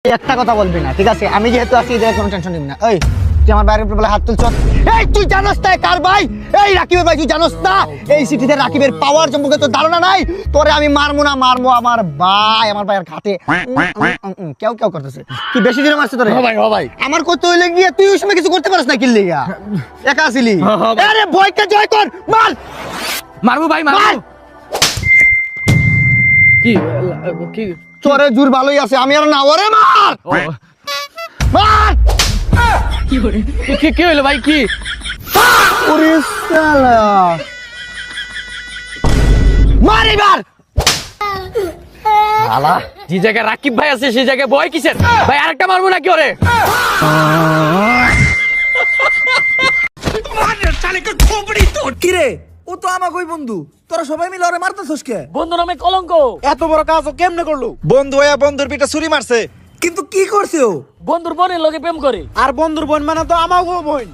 একটা কথা বলবি না, ঠিক আছে? আমি যেহেতু আছি, এদের কোনো টেনশন নিবি না। এই তুই আমার বাইরের উপর বলে হাত তুলছ। এই তুই জানোস না কার ভাই? এই রাকিবের ভাই, তুই জানোস না এই সিটিতে রাকিবের পাওয়ার সম্পর্কে তোর ধারণা নাই? তোরে আমি মারবো না, মারবো আমার ভাইয়ের ঘাটে কেউ কেউ করতেছে। কি বেশি দিন মারছে তোরে? ভাই ভাই আমার কত হইলে গিয়ে তুই ওই সময় কিছু করতে পারিস না, কিনলি গা একা আসিলি। আরে ভয়কে জয় কর, মার মারবো ভাই মারবো। কি কি তোরে জোর ভালোই আছে, আমি আর না। ওরে মার মার। কি হইলো ভাই? কি ওরে শালা, মার এবার। শালা, যে জায়গায় রাকিব ভাই আছে সেই জায়গায় ভয় কিসের ভাই? আরেকটা মারবো নাকি ওরে? কিরে, ও তো আমাকে বন্ধু, তোরা সবাই মিলে ওরে মারতেছস কে? বন্ধু নামে কলঙ্ক। এত বড় কাজ ও কেমনে করলো? বন্ধু হইয়া বন্ধুর পিঠে ছুরি মারছে। কিন্তু কি করছে ও? বন্ধুর বোনের লগে প্রেম করে। আর বন্ধুর বোন মানে তো আমাগো বোন।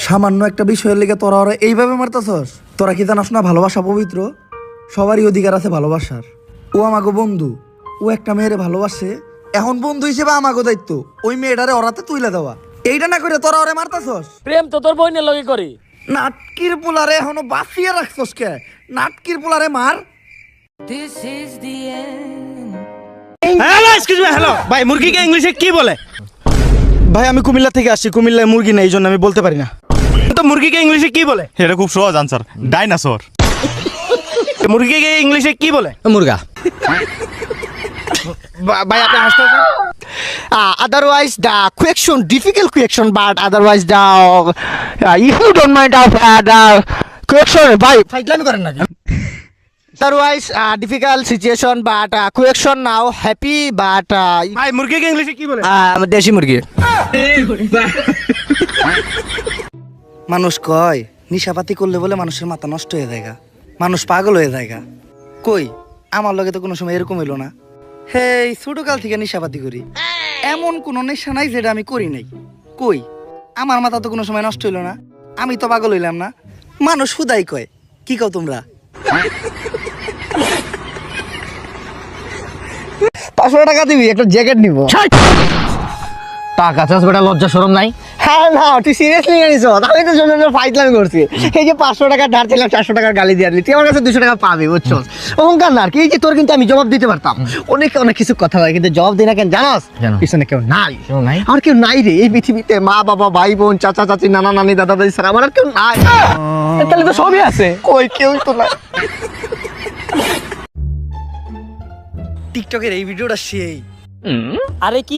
সামান্য একটা বিষয়ের লেগে তোরা ওরা এইভাবে মারতেছস? তোরা কি জানাস না ভালোবাসা পবিত্র? সবারই অধিকার আছে ভালোবাসার। ও আমাগো বন্ধু, ও একটা মেয়েরে ভালোবাসে। এখন বন্ধু হিসেবে আমাগো দায়িত্ব ওই মেয়েটারে ওরাতে তুইলা দেওয়া। এইটা না করে তোরা ওরে মারতেছস? প্রেম তো তোর বোনের লগে করে। নাটকির পোলারে এখনো বাঁচিয়ে রাখছস কে? নাটকির পোলারে মার। হ্যালো, এক্সকিউজ মি, হ্যালো ভাই, মুরগিকে ইংলিশে কি বলে? ভাই আমি কুমিল্লা থেকে আসছি, কুমিল্লায় মুরগি নেই, এই জন্য আমি বলতে পারি না। তো মুরগিকে ইংলিশে কি বলে? এটা খুব সহজ আনসার, ডাইনোসর। মুরগিকে ইংলিশে কি বলে? মুরগা। ভাই আপনি হাসতে Otherwise the question difficult question, but otherwise the if you don't mind of the question by ফাইটলামি করেন না। Otherwise difficult situation, but question now happy, but ভাই মুরগিকে ইংলিশে কি বলে? দেশি মুরগি। মানুষ কয় নিশাপাতি করলে বলে মানুষের মাথা নষ্ট হয়ে যায়, মানুষ পাগল হয়ে যায়। কই আমার লগে তো কোনো সময় এরকম হইলো না। হেই ছোটকাল থেকে নিশাপাতি করি, এমন কোনো নেশা নাই যেটা আমি করি নাই। কই আমার মাথা তো কোনো সময় নষ্ট হইলো না, আমি তো পাগল হইলাম না। মানুষ হুদাই কয়, কি কও তোমরা? 500 টাকা দিবি, একটা জ্যাকেট নিব। টাকা চাস বেটা, লজ্জা শরম নাই? হ্যাঁ না, তুই সিরিয়াসলি জানিস? আমি তো জন্য ফাইটলামি করছি। এই যে 500 টাকা ধার ছিলাম, 400 টাকার গালি দিয়ে দিলি, তুই আমার কাছে 200 টাকা পাবি, বুঝছস? অহংকার না আর কি। এই যে তোর কিন্তু আমি জবাব দিতে পারতাম, অনেক কিছু কথা হয়, কিন্তু জবাব দিই না কেন জানাস? পিছনে কেউ নাই। আর কেউ নাই রে এই পৃথিবীতে। মা বাবা, ভাই বোন, চাচা চাচি, নানা নানি, দাদা দাদি ছাড়া আমার আর কেউ নাই। তাহলে তো সবই আছে। কই কেউই তো নাই। টিকটকের এই ভিডিওটা সেই আরে কি